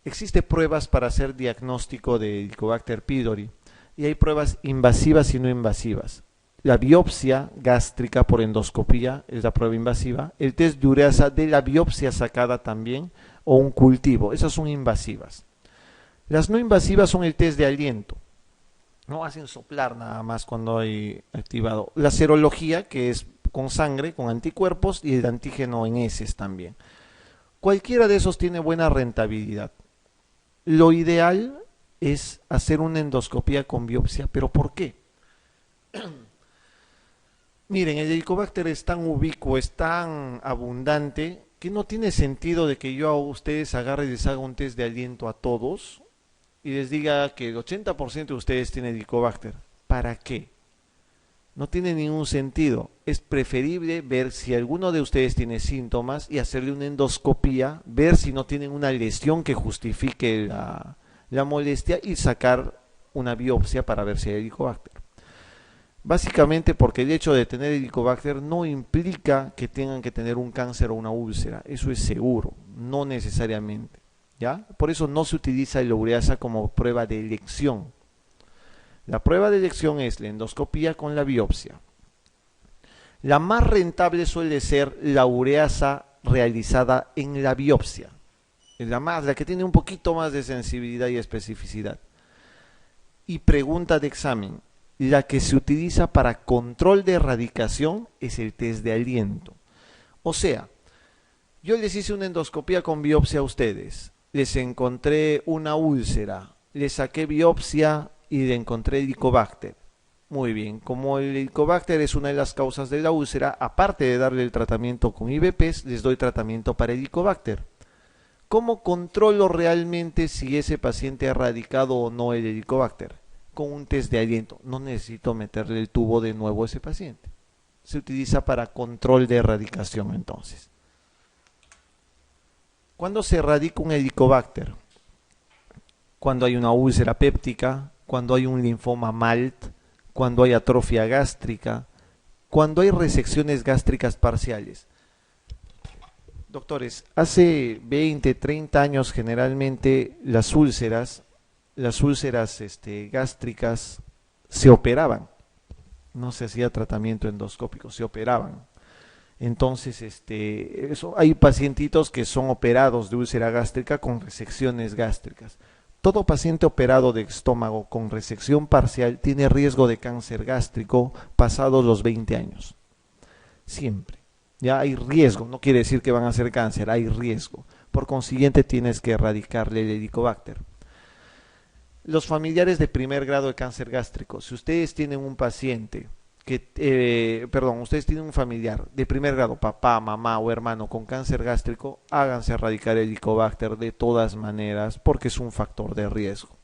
Existe pruebas para hacer diagnóstico de Helicobacter pylori y hay pruebas invasivas y no invasivas. La biopsia gástrica por endoscopía es la prueba invasiva, el test de ureasa de la biopsia sacada también o un cultivo, esas son invasivas. Las no invasivas son el test de aliento, no hacen soplar nada más cuando hay activado. La serología, que es con sangre, con anticuerpos y el antígeno en heces también. Cualquiera de esos tiene buena rentabilidad. Lo ideal es hacer una endoscopía con biopsia, pero ¿por qué? Miren, el Helicobacter es tan ubicuo, es tan abundante, que no tiene sentido de que yo a ustedes agarre y les haga un test de aliento a todos y les diga que el 80% de ustedes tiene Helicobacter. ¿Para qué? No tiene ningún sentido. Es preferible ver si alguno de ustedes tiene síntomas y hacerle una endoscopía, ver si no tienen una lesión que justifique la molestia y sacar una biopsia para ver si hay Helicobacter. Básicamente porque el hecho de tener Helicobacter no implica que tengan que tener un cáncer o una úlcera. Eso es seguro, no necesariamente. ¿Ya? Por eso no se utiliza la ureasa como prueba de elección. La prueba de elección es la endoscopía con la biopsia. La más rentable suele ser la ureasa realizada en la biopsia. Es la que tiene un poquito más de sensibilidad y especificidad. Y pregunta de examen. La que se utiliza para control de erradicación es el test de aliento. O sea, yo les hice una endoscopía con biopsia a ustedes. Les encontré una úlcera. Les saqué biopsia y le encontré Helicobacter. Muy bien, como el Helicobacter es una de las causas de la úlcera, aparte de darle el tratamiento con IVPs, les doy tratamiento para Helicobacter. ¿Cómo controlo realmente si ese paciente ha erradicado o no el Helicobacter? Con un test de aliento. No necesito meterle el tubo de nuevo a ese paciente. Se utiliza para control de erradicación entonces. ¿Cuándo se erradica un Helicobacter? Cuando hay una úlcera péptica, cuando hay un linfoma MALT, cuando hay atrofia gástrica, cuando hay resecciones gástricas parciales. Doctores, hace 20, 30 años generalmente las úlceras gástricas se operaban. No se hacía tratamiento endoscópico, se operaban. Entonces, hay pacientitos que son operados de úlcera gástrica con resecciones gástricas. Todo paciente operado de estómago con resección parcial tiene riesgo de cáncer gástrico pasados los 20 años. Siempre. Ya hay riesgo, no quiere decir que van a hacer cáncer, hay riesgo. Por consiguiente, tienes que erradicarle el Helicobacter. Los familiares de primer grado de cáncer gástrico, si ustedes tienen un paciente ustedes tienen un familiar de primer grado, papá, mamá o hermano con cáncer gástrico, háganse erradicar el Helicobacter de todas maneras porque es un factor de riesgo.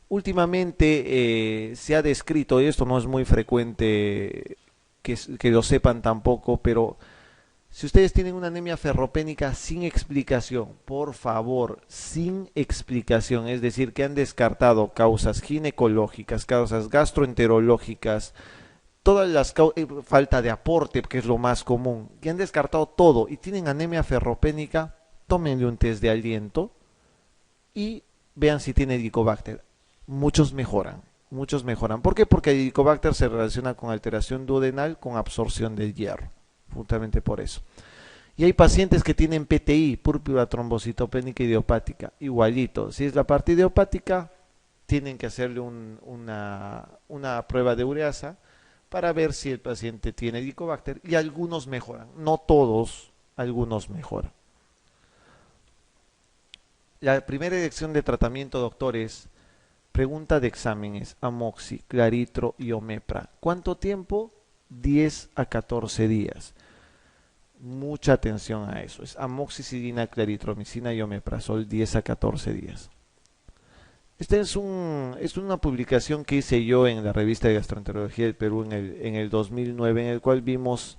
Últimamente se ha descrito, y esto no es muy frecuente que lo sepan tampoco, pero si ustedes tienen una anemia ferropénica sin explicación, por favor, sin explicación, es decir, que han descartado causas ginecológicas, causas gastroenterológicas, todas las falta de aporte, que es lo más común, que han descartado todo y tienen anemia ferropénica, tómenle un test de aliento y vean si tiene Helicobacter. Muchos mejoran, muchos mejoran. ¿Por qué? Porque el Helicobacter se relaciona con alteración duodenal, con absorción del hierro. Justamente por eso. Y hay pacientes que tienen PTI, púrpura trombocitopénica idiopática, igualito. Si es la parte idiopática, tienen que hacerle una prueba de ureasa para ver si el paciente tiene Helicobacter y algunos mejoran, no todos, algunos mejoran. La primera elección de tratamiento, doctores, pregunta de exámenes, amoxi, claritro y omepra. ¿Cuánto tiempo? 10 a 14 días. Mucha atención a eso. Es amoxicilina, claritromicina y omeprazol 10 a 14 días. Esta es una publicación que hice yo en la revista de Gastroenterología del Perú en el 2009, en el cual vimos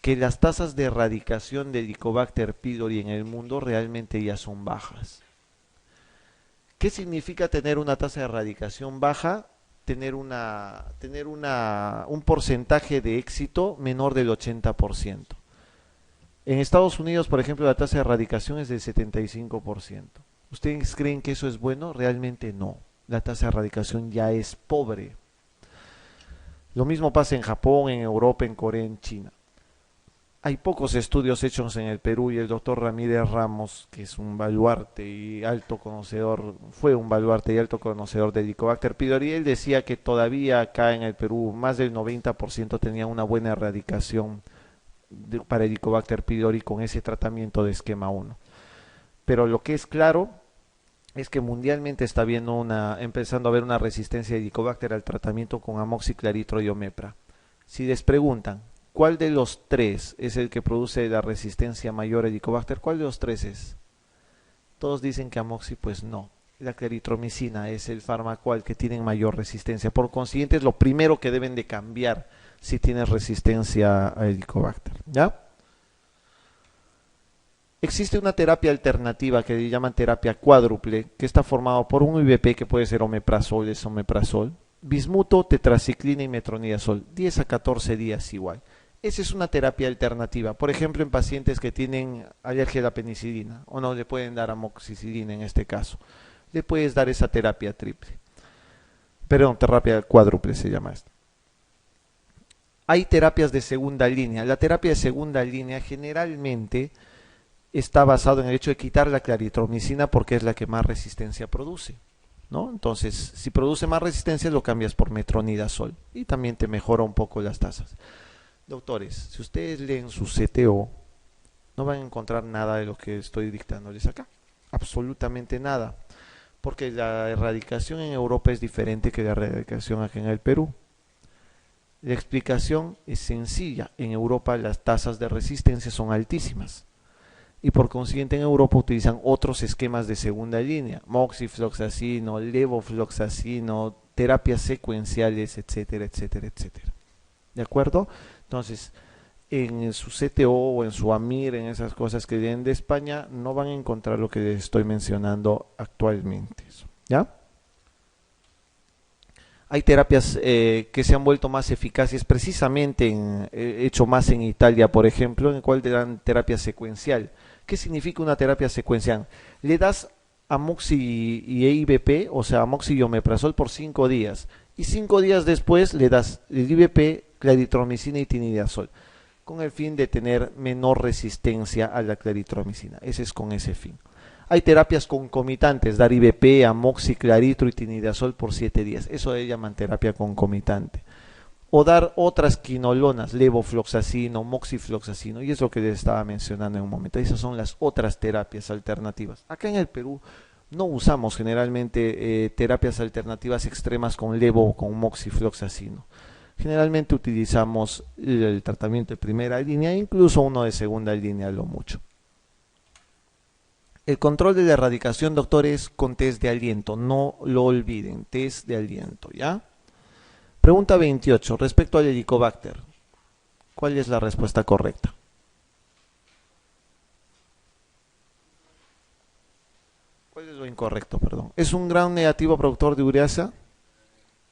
que las tasas de erradicación de Helicobacter pylori en el mundo realmente ya son bajas. ¿Qué significa tener una tasa de erradicación baja? Tener un porcentaje de éxito menor del 80%. En Estados Unidos, por ejemplo, la tasa de erradicación es del 75%. ¿Ustedes creen que eso es bueno? Realmente no. La tasa de erradicación ya es pobre. Lo mismo pasa en Japón, en Europa, en Corea, en China. Hay pocos estudios hechos en el Perú y el doctor Ramírez Ramos, que es un baluarte y alto conocedor, fue un baluarte y alto conocedor de Helicobacter pylori, él decía que todavía acá en el Perú más del 90% tenía una buena erradicación para Helicobacter pylori con ese tratamiento de esquema 1. Pero lo que es claro es que mundialmente está empezando a haber una resistencia de Helicobacter al tratamiento con amoxiclaritro y omepra. Si les preguntan, ¿cuál de los tres es el que produce la resistencia mayor a Helicobacter? ¿Cuál de los tres es? Todos dicen que amoxi, pues no. La claritromicina es el fármaco al que tienen mayor resistencia. Por consiguiente, es lo primero que deben de cambiar si tienes resistencia a Helicobacter. ¿Ya? Existe una terapia alternativa que le llaman terapia cuádruple, que está formado por un IVP que puede ser omeprazol, esomeprazol, bismuto, tetraciclina y metronidazol, 10 a 14 días igual. Esa es una terapia alternativa, por ejemplo en pacientes que tienen alergia a la penicilina, o no le pueden dar amoxicilina en este caso. Le puedes dar esa terapia triple, perdón, terapia cuádruple se llama esto. Hay terapias de segunda línea. La terapia de segunda línea generalmente está basado en el hecho de quitar la claritromicina porque es la que más resistencia produce, ¿no? Entonces, si produce más resistencia, lo cambias por metronidazol y también te mejora un poco las tasas. Doctores, si ustedes leen su CTO, no van a encontrar nada de lo que estoy dictándoles acá, absolutamente nada, porque la erradicación en Europa es diferente que la erradicación aquí en el Perú. La explicación es sencilla. En Europa las tasas de resistencia son altísimas y por consiguiente en Europa utilizan otros esquemas de segunda línea, moxifloxacino, levofloxacino, terapias secuenciales, etcétera, etcétera, etcétera. ¿De acuerdo? Entonces, en su CTO o en su AMIR, en esas cosas que vienen de España, no van a encontrar lo que les estoy mencionando actualmente. ¿Ya? Hay terapias que se han vuelto más eficaces precisamente hecho más en Italia, por ejemplo, en el cual te dan terapia secuencial. ¿Qué significa una terapia secuencial? Le das amoxi y IVP, o sea, amoxi y omeprazol por 5 días. Y 5 días después le das el IVP, claritromicina y tinidazol, con el fin de tener menor resistencia a la claritromicina. Ese es con ese fin. Hay terapias concomitantes, dar IVP, amoxi, claritro y tinidazol por 7 días. Eso le llaman terapia concomitante. O dar otras quinolonas, levofloxacino, moxifloxacino, y es lo que les estaba mencionando en un momento. Esas son las otras terapias alternativas. Acá en el Perú no usamos generalmente terapias alternativas extremas con levo o con moxifloxacino. Generalmente utilizamos el tratamiento de primera línea, incluso uno de segunda línea lo mucho. El control de la erradicación, doctores, con test de aliento. No lo olviden, test de aliento, ¿ya? Pregunta 28. Respecto al Helicobacter, ¿cuál es la respuesta correcta? ¿Cuál es lo incorrecto, perdón? ¿Es un gran negativo productor de ureasa?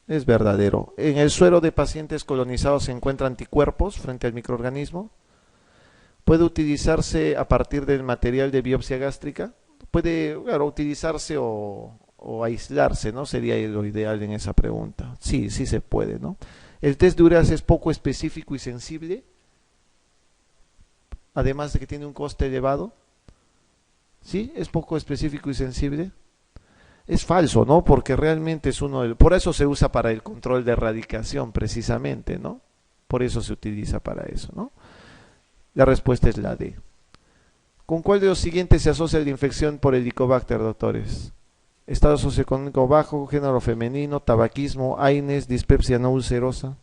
Es verdadero. ¿En el suero de pacientes colonizados se encuentran anticuerpos frente al microorganismo? ¿Puede utilizarse a partir del material de biopsia gástrica? Puede, claro, utilizarse o aislarse, ¿no? Sería lo ideal en esa pregunta. Sí, sí se puede, ¿no? El test de ureas es poco específico y sensible, además de que tiene un coste elevado. Sí, es poco específico y sensible. Es falso, ¿no? Porque realmente es por eso se usa para el control de erradicación, precisamente, ¿no? Por eso se utiliza para eso, ¿no? La respuesta es la D. ¿Con cuál de los siguientes se asocia la infección por Helicobacter, doctores? Estado socioeconómico bajo, género femenino, tabaquismo, AINES, dispepsia no ulcerosa.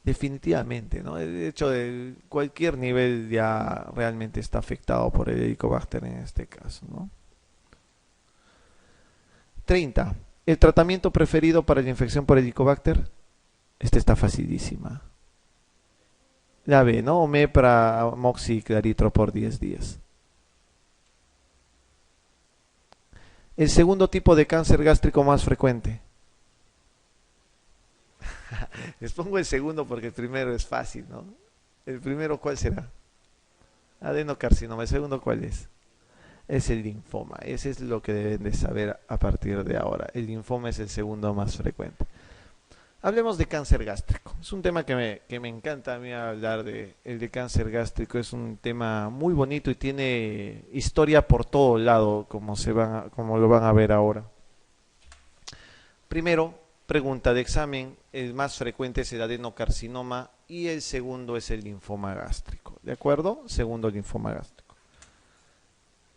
Definitivamente, ¿no? De hecho, de cualquier nivel ya realmente está afectado por el Helicobacter en este caso, ¿no? 30. ¿El tratamiento preferido para la infección por Helicobacter? Esta está facilísima. La B, ¿no? Omepra, moxi, claritro por 10 días. El segundo tipo de cáncer gástrico más frecuente. Les pongo el segundo porque el primero es fácil, ¿no? ¿El primero cuál será? Adenocarcinoma. ¿El segundo cuál es? Es el linfoma. Ese es lo que deben de saber a partir de ahora. El linfoma es el segundo más frecuente. Hablemos de cáncer gástrico. Es un tema que me encanta a mí hablar de el de cáncer gástrico. Es un tema muy bonito y tiene historia por todo lado, como lo van a ver ahora. Primero, pregunta de examen. El más frecuente es el adenocarcinoma y el segundo es el linfoma gástrico. ¿De acuerdo? Segundo linfoma gástrico.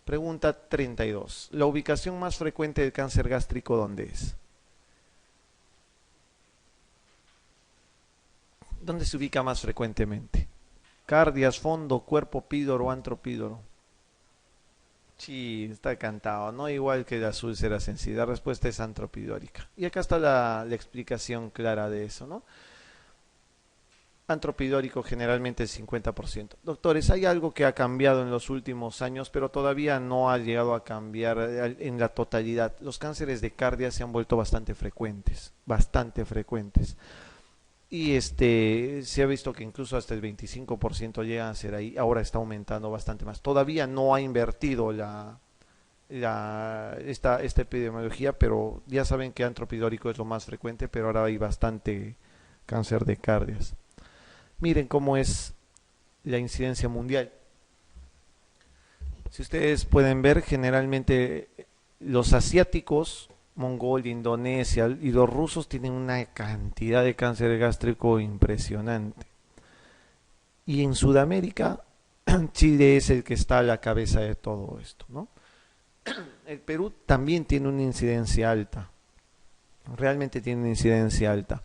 Pregunta 32. ¿La ubicación más frecuente del cáncer gástrico dónde es? ¿Dónde se ubica más frecuentemente? Cardias, fondo, cuerpo pídoro, antropídoro. Sí, está cantado, ¿no? Igual que las úlceras en sí. La respuesta es antropidórica. Y acá está la explicación clara de eso, ¿no? Antropidórico generalmente el 50%. Doctores, hay algo que ha cambiado en los últimos años, pero todavía no ha llegado a cambiar en la totalidad. Los cánceres de cardia se han vuelto bastante frecuentes, bastante frecuentes. Y se ha visto que incluso hasta el 25% llegan a ser ahí. Ahora está aumentando bastante más. Todavía no ha invertido esta epidemiología, pero ya saben que antropidórico es lo más frecuente, pero ahora hay bastante cáncer de cardias. Miren cómo es la incidencia mundial. Si ustedes pueden ver, generalmente los asiáticos, Mongolia, Indonesia y los rusos tienen una cantidad de cáncer gástrico impresionante. Y en Sudamérica, Chile es el que está a la cabeza de todo esto, ¿no? El Perú también tiene una incidencia alta. Realmente tiene una incidencia alta.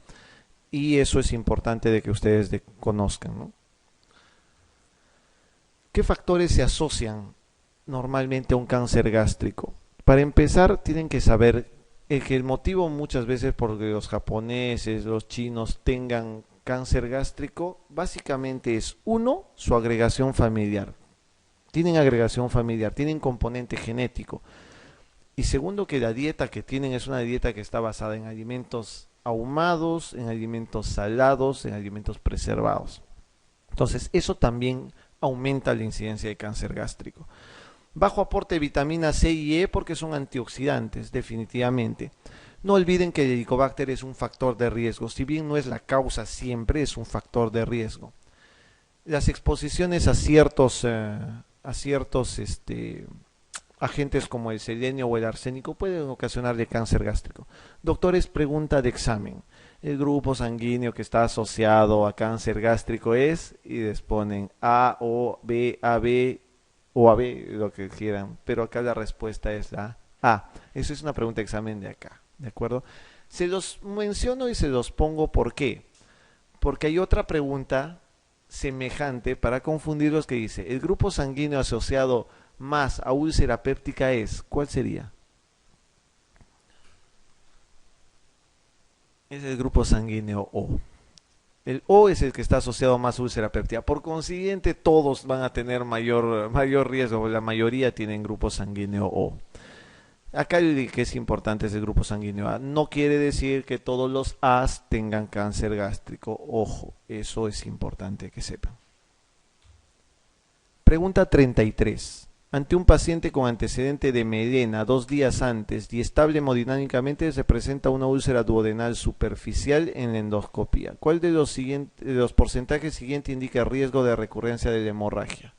Y eso es importante de que ustedes conozcan, ¿no? ¿Qué factores se asocian normalmente a un cáncer gástrico? Para empezar, tienen que saber que el motivo muchas veces por que los japoneses, los chinos tengan cáncer gástrico, básicamente es uno, su agregación familiar. Tienen agregación familiar, tienen componente genético. Y segundo, que la dieta que tienen es una dieta que está basada en alimentos ahumados, en alimentos salados, en alimentos preservados. Entonces, eso también aumenta la incidencia de cáncer gástrico. Bajo aporte de vitamina C y E porque son antioxidantes, definitivamente. No olviden que el Helicobacter es un factor de riesgo. Si bien no es la causa siempre, es un factor de riesgo. Las exposiciones a ciertos agentes como el selenio o el arsénico pueden ocasionarle cáncer gástrico. Doctores, pregunta de examen. El grupo sanguíneo que está asociado a cáncer gástrico es, y les ponen A, O, B, AB o AB, lo que quieran, pero acá la respuesta es la A. Eso es una pregunta de examen de acá, ¿de acuerdo? Se los menciono y se los pongo, ¿por qué? Porque hay otra pregunta semejante para confundirlos que dice, el grupo sanguíneo asociado más a úlcera péptica es, ¿cuál sería? Es el grupo sanguíneo O. El O es el que está asociado más a úlcera péptica. Por consiguiente, todos van a tener mayor riesgo. La mayoría tienen grupo sanguíneo O. Acá el que es importante es el grupo sanguíneo A. No quiere decir que todos los A's tengan cáncer gástrico. Ojo, eso es importante que sepan. Pregunta 33. Ante un paciente con antecedente de melena 2 días antes y estable hemodinámicamente se presenta una úlcera duodenal superficial en la endoscopia. ¿Cuál de los porcentajes siguientes indica riesgo de recurrencia de la hemorragia?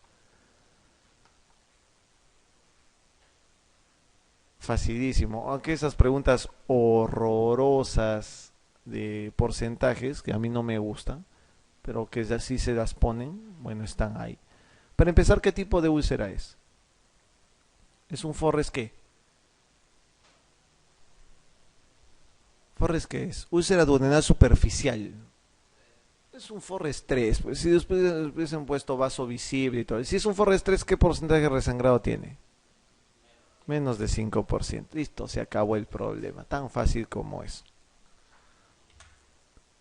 Facilísimo, aunque esas preguntas horrorosas de porcentajes, que a mí no me gustan, pero que así se las ponen, bueno, están ahí. Para empezar, ¿qué tipo de úlcera es? ¿Es un Forrest qué? ¿Forrest qué es? Úlcera duodenal superficial. Es un Forrest 3, pues si después hubiesen puesto vaso visible y todo. Si es un Forrest 3, ¿qué porcentaje de resangrado tiene? Menos de 5%. Listo, se acabó el problema. Tan fácil como es.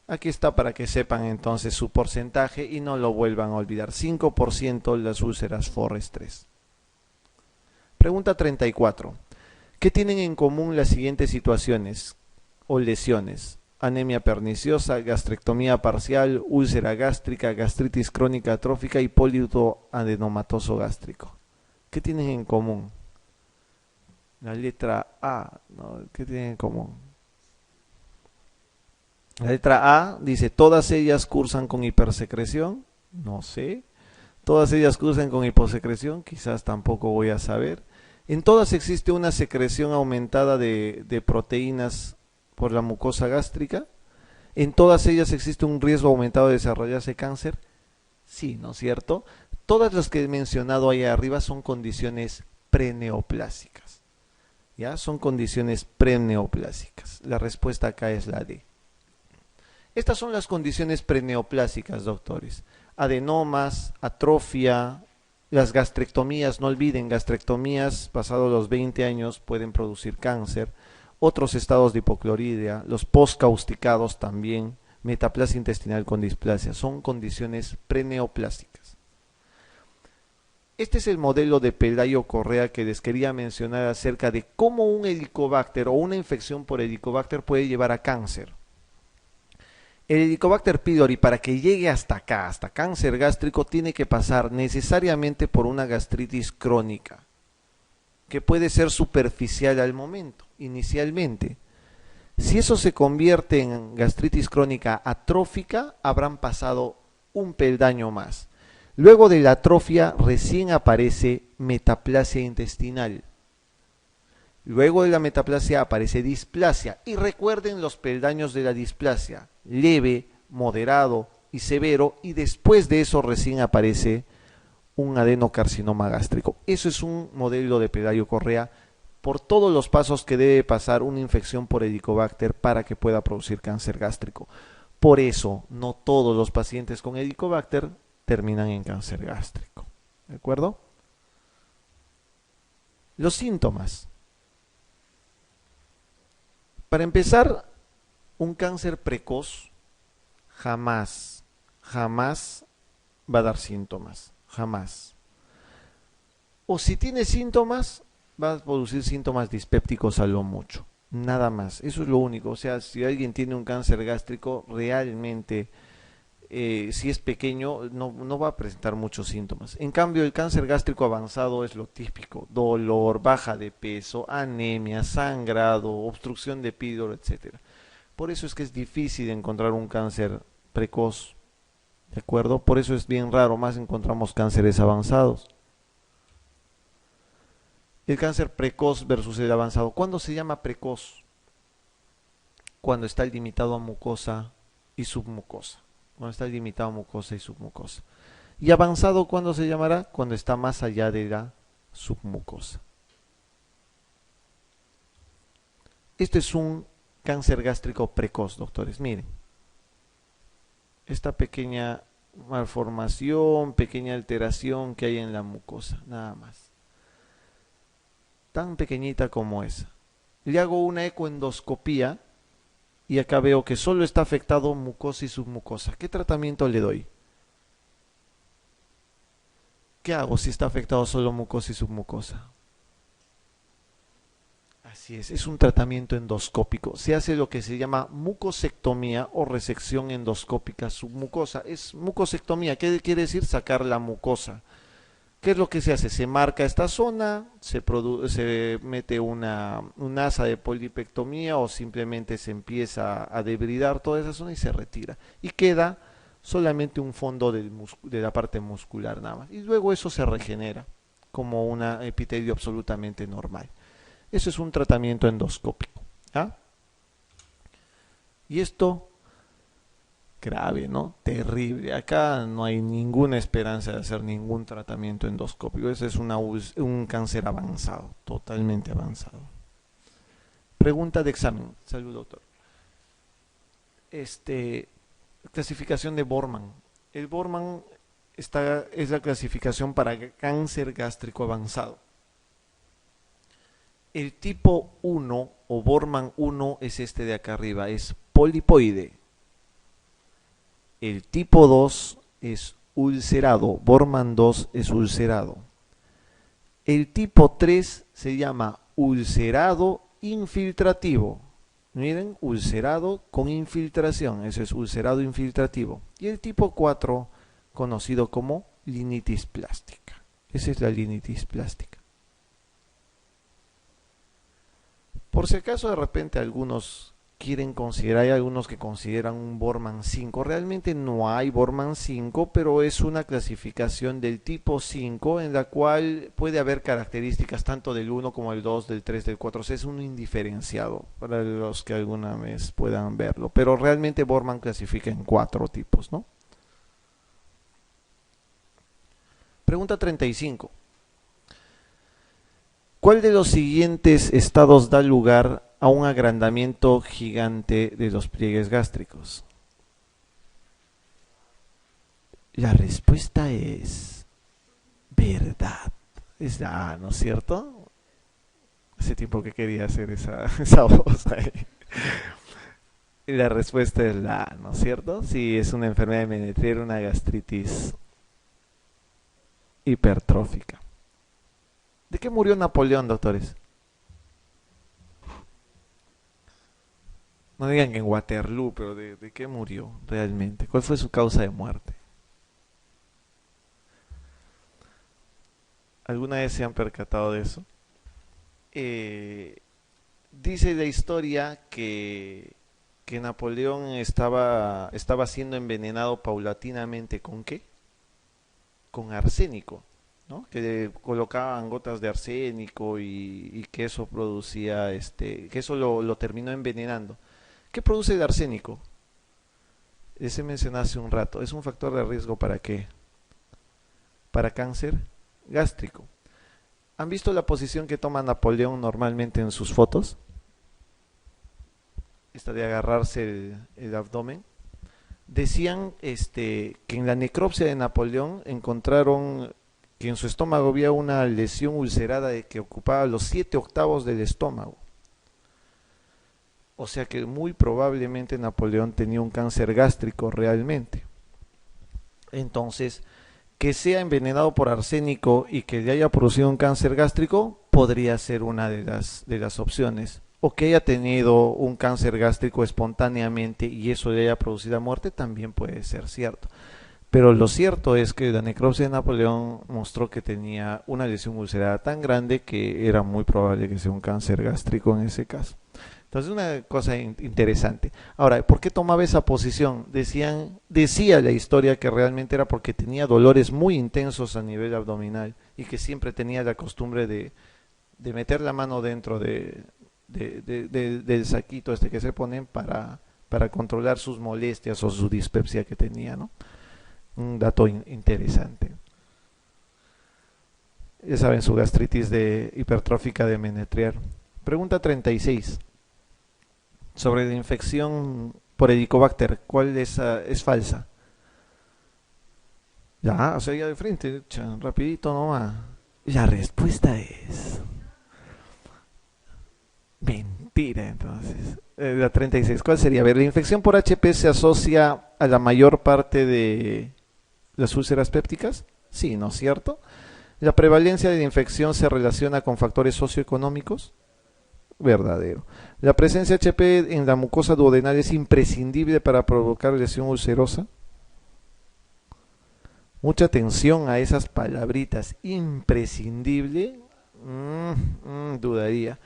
Aquí está para que sepan entonces su porcentaje y no lo vuelvan a olvidar. 5% las úlceras Forrest 3. Pregunta 34. ¿Qué tienen en común las siguientes situaciones o lesiones? anemia perniciosa, gastrectomía parcial, úlcera gástrica, gastritis crónica atrófica y pólipo adenomatoso gástrico. ¿Qué tienen en común? La letra A, ¿no? ¿Qué tienen en común? La letra A dice, todas ellas cursan con hipersecreción, no sé. Todas ellas cursan con hiposecreción, quizás tampoco voy a saber. En todas existe una secreción aumentada de proteínas por la mucosa gástrica. En todas ellas existe un riesgo aumentado de desarrollarse cáncer. Sí, ¿no es cierto? Todas las que he mencionado ahí arriba son condiciones preneoplásicas. ¿Ya? Son condiciones preneoplásicas. La respuesta acá es la D. Estas son las condiciones preneoplásicas, doctores. Adenomas, atrofia, las gastrectomías, no olviden, gastrectomías pasados los 20 años pueden producir cáncer, otros estados de hipocloridria, los postcausticados también, metaplasia intestinal con displasia, son condiciones preneoplásicas. Este es el modelo de Pelayo Correa que les quería mencionar acerca de cómo un helicobacter o una infección por helicobacter puede llevar a cáncer. El Helicobacter pylori, para que llegue hasta acá, hasta cáncer gástrico, tiene que pasar necesariamente por una gastritis crónica, que puede ser superficial al momento, inicialmente. Si eso se convierte en gastritis crónica atrófica, habrán pasado un peldaño más. Luego de la atrofia recién aparece metaplasia intestinal. Luego de la metaplasia aparece displasia. Y recuerden los peldaños de la displasia: leve, moderado y severo. Y después de eso recién aparece un adenocarcinoma gástrico. Eso es un modelo de Pelayo Correa por todos los pasos que debe pasar una infección por Helicobacter para que pueda producir cáncer gástrico. Por eso, no todos los pacientes con Helicobacter terminan en cáncer gástrico. ¿De acuerdo? Los síntomas. Para empezar, un cáncer precoz jamás va a dar síntomas. Jamás. O si tiene síntomas, va a producir síntomas dispépticos a lo mucho. Nada más. Eso es lo único. O sea, si alguien tiene un cáncer gástrico, realmente, si es pequeño, no va a presentar muchos síntomas. En cambio, el cáncer gástrico avanzado es lo típico: dolor, baja de peso, anemia, sangrado, obstrucción de píloro, etcétera. Por eso es que es difícil encontrar un cáncer precoz. ¿De acuerdo? Por eso es bien raro, más encontramos cánceres avanzados. El cáncer precoz versus el avanzado. ¿Cuándo se llama precoz? Cuando está limitado a mucosa y submucosa. Cuando está limitado a mucosa y submucosa. ¿Y avanzado cuándo se llamará? Cuando está más allá de la submucosa. Este es un cáncer gástrico precoz, doctores. Miren. Esta pequeña malformación, pequeña alteración que hay en la mucosa, nada más. Tan pequeñita como esa. Le hago una ecoendoscopía y acá veo que solo está afectado mucosa y submucosa. ¿Qué tratamiento le doy? ¿Qué hago si está afectado solo mucosa y submucosa? Así es un tratamiento endoscópico. Se hace lo que se llama mucosectomía o resección endoscópica submucosa. Es mucosectomía, ¿qué quiere decir? Sacar la mucosa. ¿Qué es lo que se hace? Se marca esta zona, se mete una asa de polipectomía o simplemente se empieza a debridar toda esa zona y se retira. Y queda solamente un fondo de la parte muscular nada más. Y luego eso se regenera como un epitelio absolutamente normal. Eso es un tratamiento endoscópico. ¿Ah? Y esto, grave, ¿no? Terrible. Acá no hay ninguna esperanza de hacer ningún tratamiento endoscópico. Ese es un cáncer avanzado, totalmente avanzado. Pregunta de examen. Salud, doctor. Clasificación de Borman. El Borman es la clasificación para cáncer gástrico avanzado. El tipo 1 o Borman 1 es este de acá arriba, es polipoide. El tipo 2 es ulcerado, Borman 2 es ulcerado. El tipo 3 se llama ulcerado infiltrativo. Miren, ulcerado con infiltración, eso es ulcerado infiltrativo. Y el tipo 4, conocido como linitis plástica. Esa es la linitis plástica. Por si acaso de repente algunos quieren considerar, hay algunos que consideran un Borman 5. Realmente no hay Borman 5, pero es una clasificación del tipo 5 en la cual puede haber características tanto del 1 como del 2, del 3, del 4. O sea, es un indiferenciado para los que alguna vez puedan verlo. Pero realmente Borman clasifica en 4 tipos, ¿no? Pregunta 35. ¿Cuál de los siguientes estados da lugar a un agrandamiento gigante de los pliegues gástricos? La respuesta es verdad. Es la A, ¿no es cierto? Ese tiempo que quería hacer esa voz ahí. Y la respuesta es la A, ¿no es cierto? Sí, es una enfermedad de Menetrier, una gastritis hipertrófica. ¿De qué murió Napoleón, doctores? No digan que en Waterloo, pero ¿de qué murió realmente? ¿Cuál fue su causa de muerte? ¿Alguna vez se han percatado de eso? Eh, Dice la historia que Napoleón estaba siendo envenenado paulatinamente. ¿Con qué? Con arsénico, ¿no? Que le colocaban gotas de arsénico y que eso producía, que eso lo terminó envenenando. ¿Qué produce el arsénico? Ese mencioné hace un rato. ¿Es un factor de riesgo para qué? Para cáncer gástrico. ¿Han visto la posición que toma Napoleón normalmente en sus fotos? Esta de agarrarse el abdomen. Decían que en la necropsia de Napoleón encontraron que en su estómago había una lesión ulcerada que ocupaba los 7/8 del estómago. O sea que muy probablemente Napoleón tenía un cáncer gástrico realmente. Entonces, que sea envenenado por arsénico y que le haya producido un cáncer gástrico podría ser una de las opciones. O que haya tenido un cáncer gástrico espontáneamente y eso le haya producido muerte también puede ser cierto. Pero lo cierto es que la necropsia de Napoleón mostró que tenía una lesión ulcerada tan grande que era muy probable que sea un cáncer gástrico en ese caso. Entonces, una cosa interesante. Ahora, ¿por qué tomaba esa posición? Decía la historia que realmente era porque tenía dolores muy intensos a nivel abdominal y que siempre tenía la costumbre de meter la mano dentro del saquito que se ponen para controlar sus molestias o su dispepsia que tenía, ¿no? Un dato interesante. Ya saben, su gastritis hipertrófica de Menetrier. Pregunta 36. Sobre la infección por Helicobacter, ¿cuál es falsa? Ya, o sea, ya de frente, rapidito nomás. La respuesta es mentira, entonces. La 36, ¿cuál sería? A ver, la infección por HP se asocia a la mayor parte de las úlceras pépticas. Sí, ¿no es cierto? La prevalencia de la infección se relaciona con factores socioeconómicos. Verdadero. La presencia HP en la mucosa duodenal es imprescindible para provocar lesión ulcerosa. Mucha atención a esas palabritas. Imprescindible. Dudaría.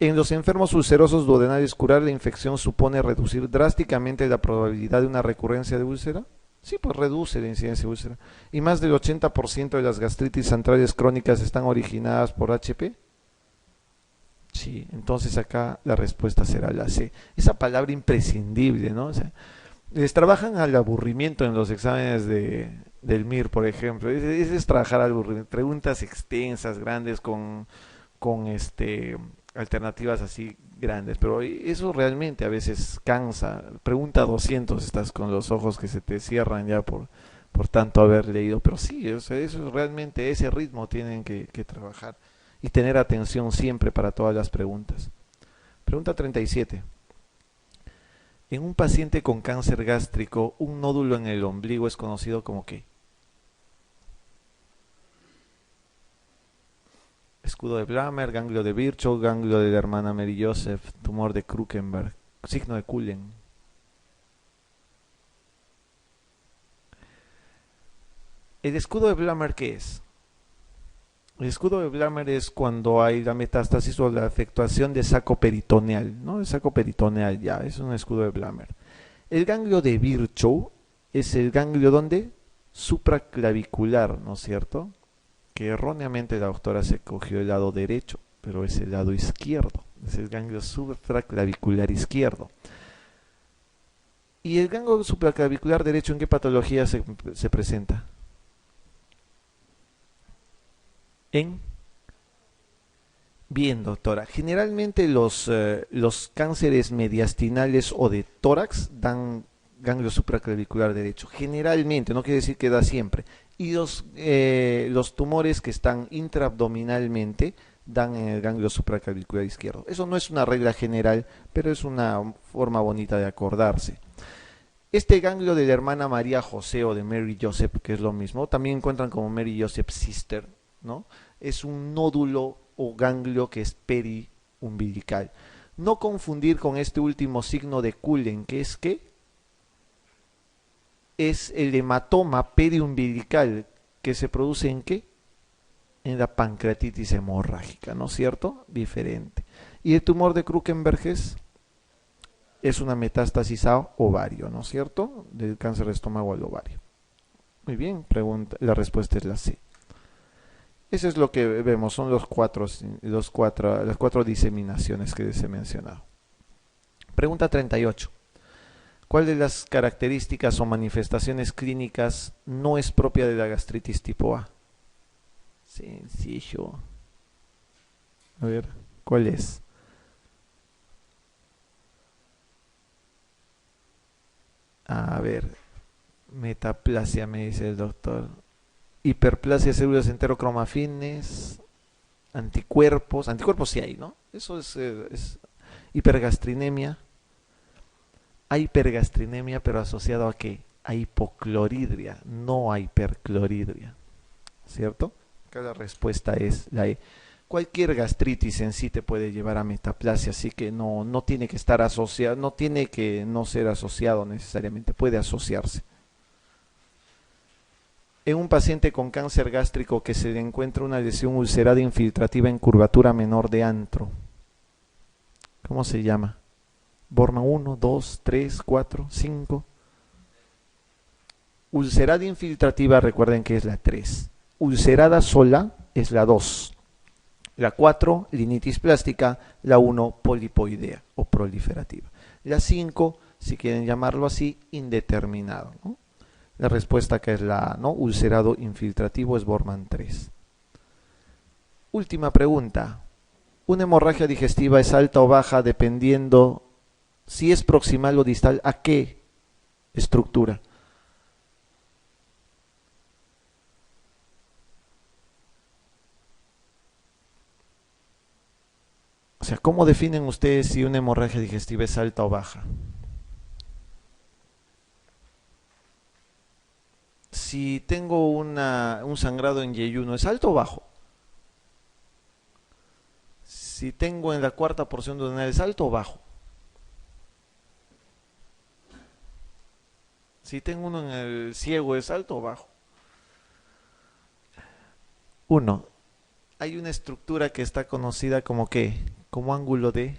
En los enfermos ulcerosos duodenales, curar la infección supone reducir drásticamente la probabilidad de una recurrencia de úlcera. Sí, pues reduce la incidencia de úlcera. Y más del 80% de las gastritis centrales crónicas están originadas por HP. Sí, entonces acá la respuesta será la C. Esa palabra imprescindible, ¿no? O sea, les trabajan al aburrimiento en los exámenes del MIR, por ejemplo. Es trabajar al aburrimiento. Preguntas extensas, grandes, con alternativas así grandes. Pero eso realmente a veces cansa. Pregunta 200, estás con los ojos que se te cierran ya por tanto haber leído. Pero sí, o sea, eso realmente, ese ritmo tienen que trabajar y tener atención siempre para todas las preguntas. Pregunta 37. En un paciente con cáncer gástrico, un nódulo en el ombligo es conocido como ¿qué? Escudo de Blammer, ganglio de Virchow, ganglio de la hermana Mary Joseph, tumor de Krukenberg. signo de Cullen. ¿El escudo de Blammer qué es? El escudo de Blammer es cuando hay la metástasis o la afectación de saco peritoneal, ¿no? El saco peritoneal ya, es un escudo de Blammer. El ganglio de Virchow es el ganglio donde supraclavicular, ¿no es cierto? Que erróneamente la doctora se cogió el lado derecho, pero es el lado izquierdo, es el ganglio supraclavicular izquierdo. ¿Y el ganglio supraclavicular derecho en qué patología se presenta? Bien, doctora. Generalmente los cánceres mediastinales o de tórax dan ganglio supraclavicular derecho. Generalmente, no quiere decir que da siempre. Y los tumores que están intraabdominalmente dan en el ganglio supraclavicular izquierdo. Eso no es una regla general, pero es una forma bonita de acordarse. Este ganglio de la hermana María José o de Mary Joseph, que es lo mismo, también encuentran como Mary Joseph Sister, ¿no? Es un nódulo o ganglio que es periumbilical. No confundir con este último signo de Cullen, que es ¿qué? Es el hematoma periumbilical que se produce ¿en qué? En la pancreatitis hemorrágica, ¿no es cierto? Diferente. Y el tumor de Krukenberges es una metástasis a ovario, ¿no es cierto? Del cáncer de estómago al ovario. Muy bien, la respuesta es la C. Eso es lo que vemos, son las cuatro diseminaciones que les he mencionado. Pregunta 38. ¿Cuál de las características o manifestaciones clínicas no es propia de la gastritis tipo A? Sencillo. A ver, ¿cuál es? A ver, metaplasia me dice el doctor. Hiperplasia de células enterocromafines, anticuerpos sí hay, ¿no? Eso es hipergastrinemia. Hay hipergastrinemia, pero asociado a ¿qué? A hipocloridria, no a hipercloridria, ¿cierto? Acá la respuesta es la E. Cualquier gastritis en sí te puede llevar a metaplasia, así que no tiene que estar asociado, no tiene que no ser asociado necesariamente, puede asociarse. En un paciente con cáncer gástrico que se le encuentra una lesión ulcerada infiltrativa en curvatura menor de antro, ¿cómo se llama? Borman 1, 2, 3, 4, 5. Ulcerada infiltrativa, recuerden que es la 3. Ulcerada sola es la 2. La 4, linitis plástica. La 1, polipoidea o proliferativa. La 5, si quieren llamarlo así, indeterminado, ¿no? La respuesta que es la A, ¿no? Ulcerado infiltrativo es Borman 3. Última pregunta. ¿Una hemorragia digestiva es alta o baja dependiendo si es proximal o distal a qué estructura? O sea, ¿cómo definen ustedes si una hemorragia digestiva es alta o baja? Si tengo un sangrado en yeyuno, ¿es alto o bajo? Si tengo en la cuarta porción duodenal, ¿es alto o bajo? Si tengo uno en el ciego, ¿es alto o bajo? 1. Hay una estructura que está conocida como ¿qué? Como ángulo de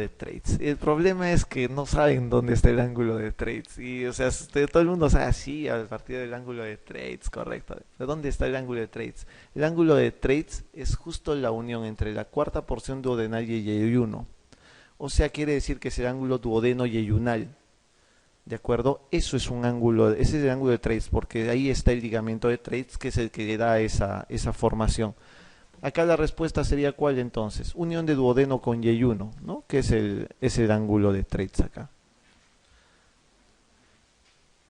Treitz. El problema es que no saben dónde está el ángulo de Treitz. Y, o sea, todo el mundo sabe así a partir del ángulo de Treitz, correcto. ¿De dónde está el ángulo de Treitz? El ángulo de Treitz es justo la unión entre la cuarta porción duodenal y el yeyuno. O sea, quiere decir que es el ángulo duodeno-yeyunal. ¿De acuerdo? Eso es un ángulo, ese es el ángulo de Treitz, porque ahí está el ligamento de Treitz, que es el que le da esa formación. Acá la respuesta sería ¿cuál entonces? Unión de duodeno con yeyuno, ¿no? Que es el ángulo de Treitz acá.